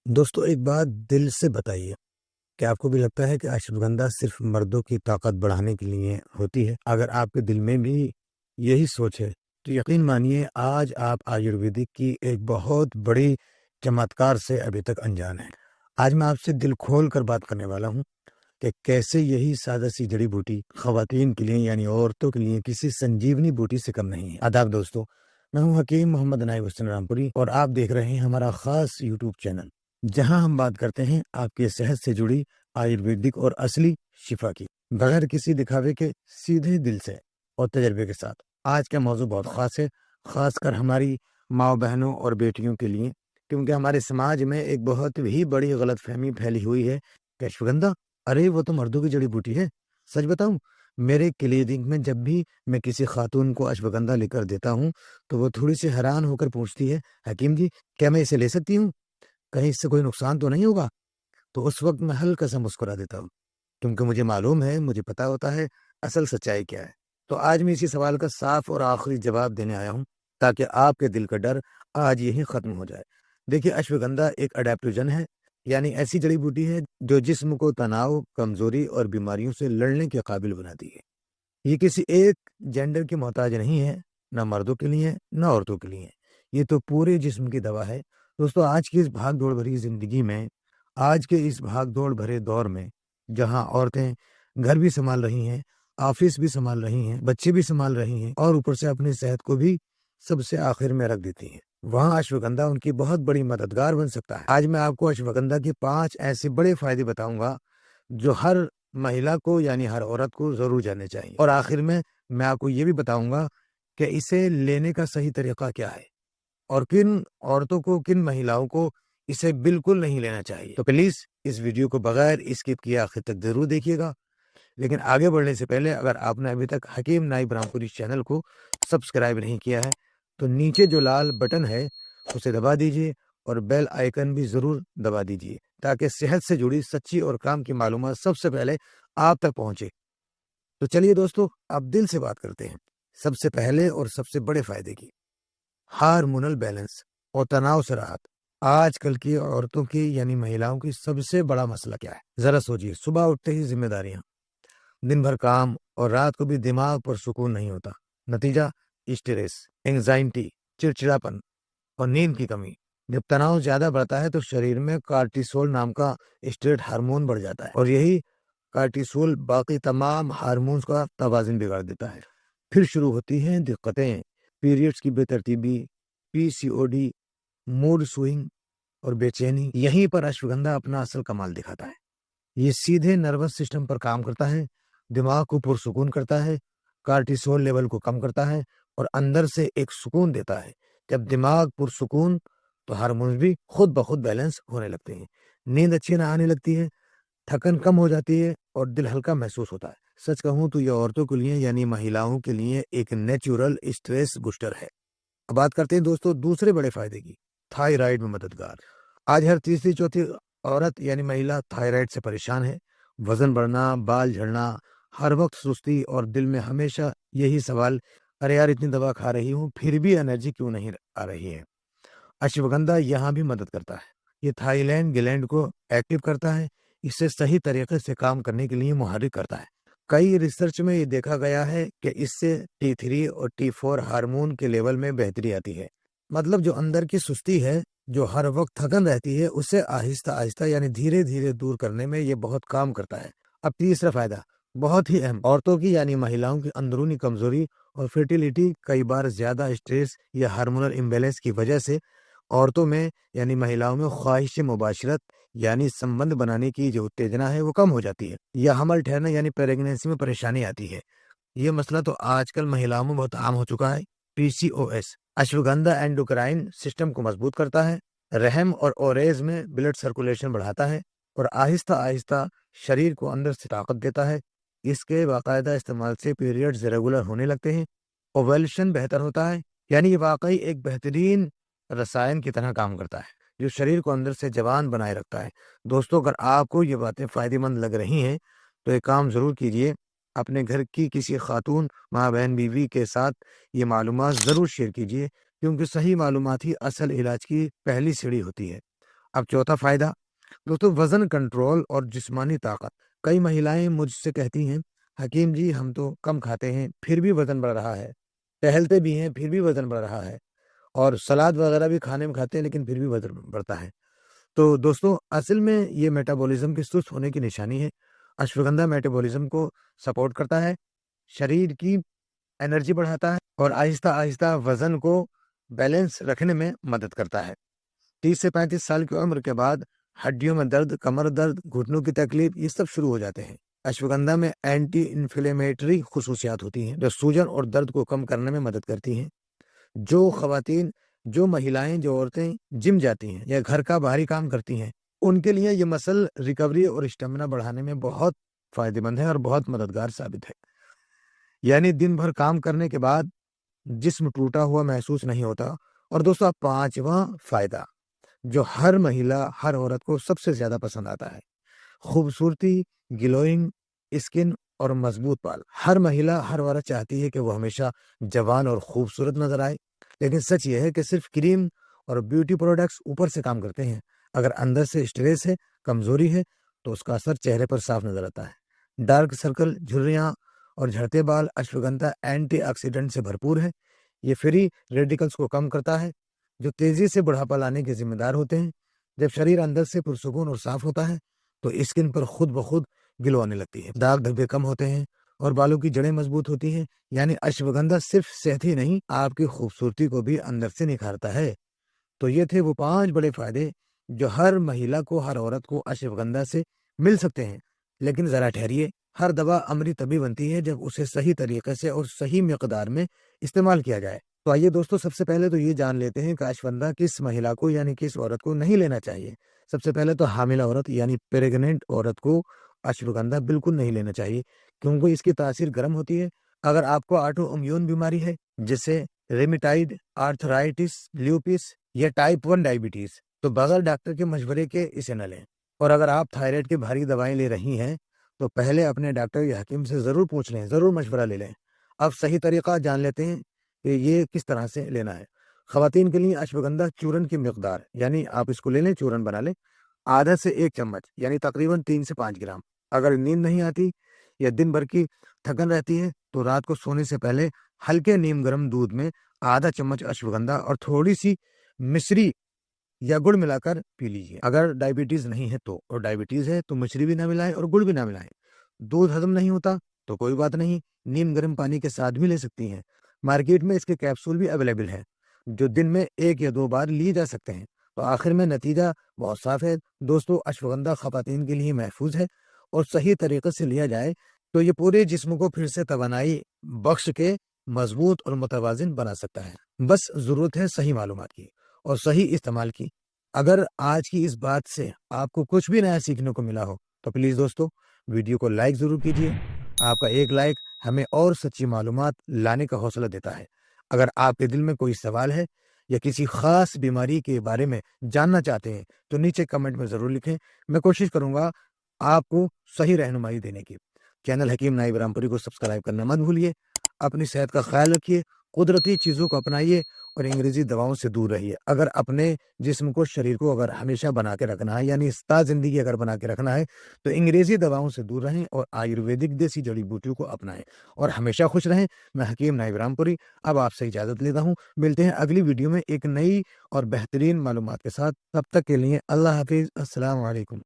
दोस्तों एक बात दिल से बताइए, क्या आपको भी लगता है कि अश्वगंधा सिर्फ मर्दों की ताकत बढ़ाने के लिए होती है? अगर आपके दिल में भी यही सोच है, तो यकीन मानिए आज आप आयुर्वेदिक की एक बहुत बड़ी चमत्कार से अभी तक अनजान हैं। आज मैं आपसे दिल खोल कर बात करने वाला हूँ कि कैसे यही सादा-सी जड़ी-बूटी ख़वातीन के लिए यानी औरतों के लिए किसी संजीवनी बूटी से कम नहीं है। आदाब दोस्तों, मैं हूँ हकीम मोहम्मद नाइब हुसैन रामपुरी और आप देख रहे हैं हमारा ख़ास यूट्यूब चैनल, जहाँ हम बात करते हैं आपकी सेहत से जुड़ी आयुर्वेदिक और असली शिफा की, बगैर किसी दिखावे के, सीधे दिल से और तजर्बे के साथ। आज का मौजू बहुत ख़ास है, ख़ासकर हमारी माँ-बहनों और बेटियों के लिए, क्योंकि हमारे समाज में एक बहुत ही बड़ी गलतफ़हमी फैली हुई है कि अश्वगंधा, अरे वो तो मर्दों की जड़ी-बूटी है। सच बताऊँ, मेरे क्लिनिक में जब भी मैं किसी खातून को अश्वगंधा लेकर देता हूँ, तो वो थोड़ी-सी हैरान होकर पूछती है, "हकीम जी, क्या मैं इसे ले सकती हूँ? कहीं इससे कोई नुकसान तो नहीं होगा?" तो उस वक़्त मैं हल्का-सा मुस्कुरा देता हूँ, क्योंकि मुझे मालूम है, मुझे पता होता है असल सच्चाई क्या है। तो आज मैं इसी सवाल का साफ और आखिरी जवाब देने आया हूँ, ताकि आपके दिल का डर आज यहीं ख़त्म हो जाए। देखिए, अश्वगंधा एक अडैप्टोजन है, यानी ऐसी जड़ी-बूटी है जो जिस्म को तनाव, कमज़ोरी और बीमारियों से लड़ने के काबिल बनाती है। ये किसी एक जेंडर की मोहताज नहीं है, ना मर्दों के लिए, ना औरतों के लिए। ये तो पूरे जिस्म की दवा है। दोस्तों, आज की इस भाग-दौड़ भरी ज़िंदगी में, आज के इस भाग-दौड़ भरे दौर में, जहाँ औरतें घर भी सँभाल रही हैं, ऑफ़िस भी सँभाल रही हैं, बच्चे भी सँभाल रही हैं और ऊपर से अपनी सेहत को भी सबसे आखिर में रख देती हैं, वहाँ अश्वगंधा उनकी बहुत बड़ी मददगार बन सकता है। आज मैं आपको अश्वगंधा के 5 ऐसे बड़े फ़ायदे बताऊँगा, जो हर महिला को यानी हर औरत को ज़रूर जानने चाहिए। और आखिर में मैं आपको ये भी बताऊँगा कि इसे लेने का सही तरीका क्या है और किन औरतों को, किन महिलाओं को इसे बिल्कुल नहीं लेना चाहिए। तो प्लीज़ इस वीडियो को बगैर स्किप किए आखिर तक ज़रूर देखिएगा। लेकिन आगे बढ़ने से पहले अगर आपने अभी तक हकीम नाइब रामपुरी चैनल को सब्सक्राइब नहीं किया है, तो नीचे जो लाल बटन है, उसे दबा दीजिए और बेल आइकन भी ज़रूर दबा दीजिए, ताकि सेहत से जुड़ी सच्ची और काम की मालूमात सबसे पहले आप तक पहुँचे। तो चलिए दोस्तों, अब दिल से बात करते हैं, सबसे पहले और सबसे बड़े फ़ायदे की, हार्मोनल बैलेंस और तनाव से राहत। आजकल की औरतों की यानी महिलाओं की सबसे बड़ा मसला क्या है? ज़रा सोचिए, सुबह उठते ही ज़िम्मेदारियाँ, दिन भर काम और रात को भी दिमाग पर सुकून नहीं होता। नतीजा, स्ट्रेस, एंजाइटी, चिड़चिड़ापन और नींद की कमी। जब तनाव ज्यादा बढ़ता है तो शरीर में कार्टिसोल नाम का स्ट्रेस हार्मोन बढ़ जाता है और यही कार्टिसोल बाकी तमाम हार्मोन्स का तवाज़ुन बिगाड़ देता है। फिर शुरू होती हैं दिक्कतें, पीरियड्स की बेतरतीबी, पीसीओडी, मूड स्विंग और बेचैनी। यहीं पर अश्वगंधा अपना असल कमाल दिखाता है। ये सीधे नर्वस सिस्टम पर काम करता है, दिमाग को पुरसुकून करता है, कार्टिसोल लेवल को कम करता है और अंदर से एक सुकून देता है। जब दिमाग पुरसुकून, तो हार्मोन्स भी खुद ब खुद बैलेंस होने लगते हैं। नींद अच्छी न आने लगती है, थकन कम हो जाती है और दिल हल्का महसूस होता है। सच कहूँ तो ये औरतों के लिए यानी महिलाओं के लिए एक नेचुरल स्ट्रेस बूस्टर है। अब बात करते हैं दोस्तों दूसरे बड़े फायदे की, थायराइड में मददगार। आज हर तीसरी चौथी औरत यानी महिला थायराइड से परेशान है। वजन बढ़ना, बाल झड़ना, हर वक्त सुस्ती और दिल में हमेशा यही सवाल, अरे यार इतनी दवा खा रही हूँ फिर भी एनर्जी क्यों नहीं आ रही है। अश्वगंधा यहाँ भी मदद करता है। ये थाईलैंड ग्लैंड को एक्टिव करता है, इसे सही तरीके से काम करने के लिए मुहर्रिक करता है। कई रिसर्च में ये देखा गया है कि इससे T3 और T4 हार्मोन के लेवल में बेहतरी आती है। मतलब जो अंदर की सुस्ती है, जो हर वक्त थकन रहती है, उसे आहिस्ता-आहिस्ता यानी धीरे-धीरे दूर करने में ये बहुत काम करता है। अब तीसरा फायदा, बहुत ही अहम, औरतों की यानी महिलाओं की अंदरूनी कमजोरी और फर्टिलिटी। कई बार ज्यादा स्ट्रेस या हार्मोनल इम्बैलेंस की वजह से औरतों में यानी महिलाओं में ख्वाहिश मुबाशरत यानी संबंध बनाने की जो उत्तेजना है वो कम हो जाती है, या हमल ठहरना यानी प्रेगनेंसी में परेशानी आती है। ये मसला तो आजकल महिलाओं में बहुत आम हो चुका है। पीसीओएस, अश्वगंधा एंडोक्राइन सिस्टम को मजबूत करता है, रहम और ओरेज में ब्लड सर्कुलेशन बढ़ाता है और आहिस्ता आहिस्ता शरीर को अंदर से ताकत देता है। इसके बाकायदा इस्तेमाल से पीरियड्स रेगुलर होने लगते हैं, ओवुलेशन बेहतर होता है। यानी ये वाकई एक बेहतरीन रसायन की तरह काम करता है, जो शरीर को अंदर से जवान बनाए रखता है। दोस्तों, अगर आपको ये बातें फायदेमंद लग रही हैं, तो एक काम ज़रूर कीजिए, अपने घर की किसी खातून, माँ, बहन, बीवी के साथ ये मालूमात ज़रूर शेयर कीजिए, क्योंकि सही मालूमात ही असल इलाज की पहली सीढ़ी होती है। अब चौथा फायदा दोस्तों, वजन कंट्रोल और जिस्मानी ताकत। कई महिलाएं मुझसे कहती हैं, हकीम जी हम तो कम खाते हैं फिर भी वजन बढ़ रहा है, टहलते भी हैं फिर भी वजन बढ़ रहा है, और सलाद वगैरह भी खाने में खाते हैं लेकिन फिर भी वजन बढ़ता है। तो दोस्तों असल में ये मेटाबॉलिज्म के सुस्त होने की निशानी है। अश्वगंधा मेटाबॉलिज्म को सपोर्ट करता है, शरीर की एनर्जी बढ़ाता है और आहिस्ता आहिस्ता वजन को बैलेंस रखने में मदद करता है। 30 से 35 साल की उम्र के बाद हड्डियों में दर्द, कमर दर्द, घुटनों की तकलीफ ये सब शुरू हो जाते हैं। अश्वगंधा में एंटी इन्फ्लेमेटरी खुसूसियात होती हैं जो सूजन और दर्द को कम करने में मदद करती हैं। जो खवातीन, जो महिलाएं, जो औरतें जिम जाती हैं या घर का बाहरी काम करती हैं, उनके लिए ये मसल रिकवरी और स्टेमिना बढ़ाने में बहुत फायदेमंद है और बहुत मददगार साबित है। यानी दिन भर काम करने के बाद जिस्म टूटा हुआ महसूस नहीं होता। और दोस्तों पांचवा फायदा जो हर महिला, हर औरत को सबसे ज्यादा पसंद आता है, खूबसूरती, ग्लोइंग स्किन और मजबूत बाल। हर महिला, हर औरत चाहती है कि वो हमेशा जवान और खूबसूरत नजर आए, लेकिन सच ये है कि सिर्फ क्रीम और ब्यूटी प्रोडक्ट्स ऊपर से काम करते हैं। अगर अंदर से स्ट्रेस है, कमजोरी है, तो उसका असर चेहरे पर साफ नजर आता है। डार्क सर्कल, झुर्रियां और झड़ते बाल। अश्वगंधा एंटीऑक्सीडेंट से भरपूर है। ये फ्री रेडिकल्स को कम करता है जो तेजी से बुढ़ापा लाने के जिम्मेदार होते हैं। जब शरीर अंदर से पुरसुकून और साफ होता है तो स्किन पर खुद ब खुद ग्लो आने लगती है, दाग धब्बे कम होते हैं और बालों की जड़ें मजबूत होती हैं। यानी अश्वगंधा सिर्फ सेहत ही नहीं, आपकी खूबसूरती को भी अंदर से निखारता है। तो ये थे वो 5 बड़े फायदे जो हर महिला को, हर औरत को अश्वगंधा से मिल सकते हैं। लेकिन जरा ठहरिए, हर दवा अमरी तभी बनती है जब उसे सही तरीके से और सही मिकदार में इस्तेमाल किया जाए। तो आइए दोस्तों, सबसे पहले तो ये जान लेते हैं कि अश्वगंधा किस महिला को यानी किस औरत को नहीं लेना चाहिए। सबसे पहले तो हामिला औरत यानी प्रेग्नेंट औरत को अश्वगंधा बिल्कुल नहीं लेना चाहिए, क्योंकि इसकी तासीर गर्म होती है। अगर आपको ऑटो इम्यून बीमारी है जैसे रेमिटाइड आर्थराइटिस, ल्यूपिस या टाइप 1 डायबिटीज, तो बगैर डॉक्टर के मशवरे के इसे न लें। और अगर आप थायराइड की भारी दवाएं ले रही हैं तो पहले अपने डॉक्टर या हकीम से जरूर पूछ लें, जरूर मशवरा ले लें। अब सही तरीका जान लेते हैं कि ये किस तरह से लेना है। खवातीन के लिए अश्वगंधा चूरन की मिकदार, यानी आप इसको ले लें, चूरन बना लें, आधा से 1 चम्मच यानी तकरीबन 3 से 5 ग्राम। अगर नींद नहीं आती या दिन भर की थकन रहती है तो रात को सोने से पहले हल्के नीम गर्म दूध में आधा चम्मच अश्वगंधा और थोड़ी सी मिश्री या गुड़ मिलाकर पी लीजिए। अगर डायबिटीज नहीं है तो, और डायबिटीज है तो मिश्री भी ना मिलाएं और गुड़ भी ना मिलाएं। दूध हजम नहीं होता तो कोई बात नहीं, नीम गर्म पानी के साथ भी ले सकती हैं। मार्केट में इसके कैप्सूल भी अवेलेबल है जो दिन में 1 या 2 बार लिए जा सकते हैं। तो आखिर में नतीजा बहुत साफ है दोस्तों, अश्वगंधा खवातीन के लिए महफूज है और सही तरीके से लिया जाए तो ये पूरे जिस्म को फिर से तवानाई बख्श के मजबूत और मुतवाजिन बना सकता है। बस जरूरत है सही मालूमात की और सही इस्तेमाल की। अगर आज की इस बात से आपको कुछ भी नया सीखने को मिला हो तो प्लीज दोस्तों वीडियो को लाइक जरूर कीजिए। आपका एक लाइक हमें और सच्ची मालूमात लाने का हौसला देता है। अगर आपके दिल में कोई सवाल है या किसी खास बीमारी के बारे में जानना चाहते हैं तो नीचे कमेंट में जरूर लिखें। मैं कोशिश करूंगा आपको सही रहनुमाई देने की। चैनल हकीम नाइब रामपुरी को सब्सक्राइब करना मत भूलिए। अपनी सेहत का ख्याल रखिए, कुदरती चीज़ों को अपनाइए और अंग्रेजी दवाओं से दूर रहिए। अगर अपने जिस्म को, शरीर को अगर हमेशा बना के रखना है यानी इस्ता ज़िंदगी अगर बना के रखना है तो अंग्रेजी दवाओं से दूर रहें और आयुर्वेदिक देसी जड़ी बूटियों को अपनाएं और हमेशा खुश रहें। मैं हकीम नाइब रामपुरी अब आपसे इजाज़त लेता हूँ। मिलते हैं अगली वीडियो में एक नई और बेहतरीन मालूमात के साथ। तब तक के लिए अल्लाह हाफिज़। अस्सलाम वालेकुम।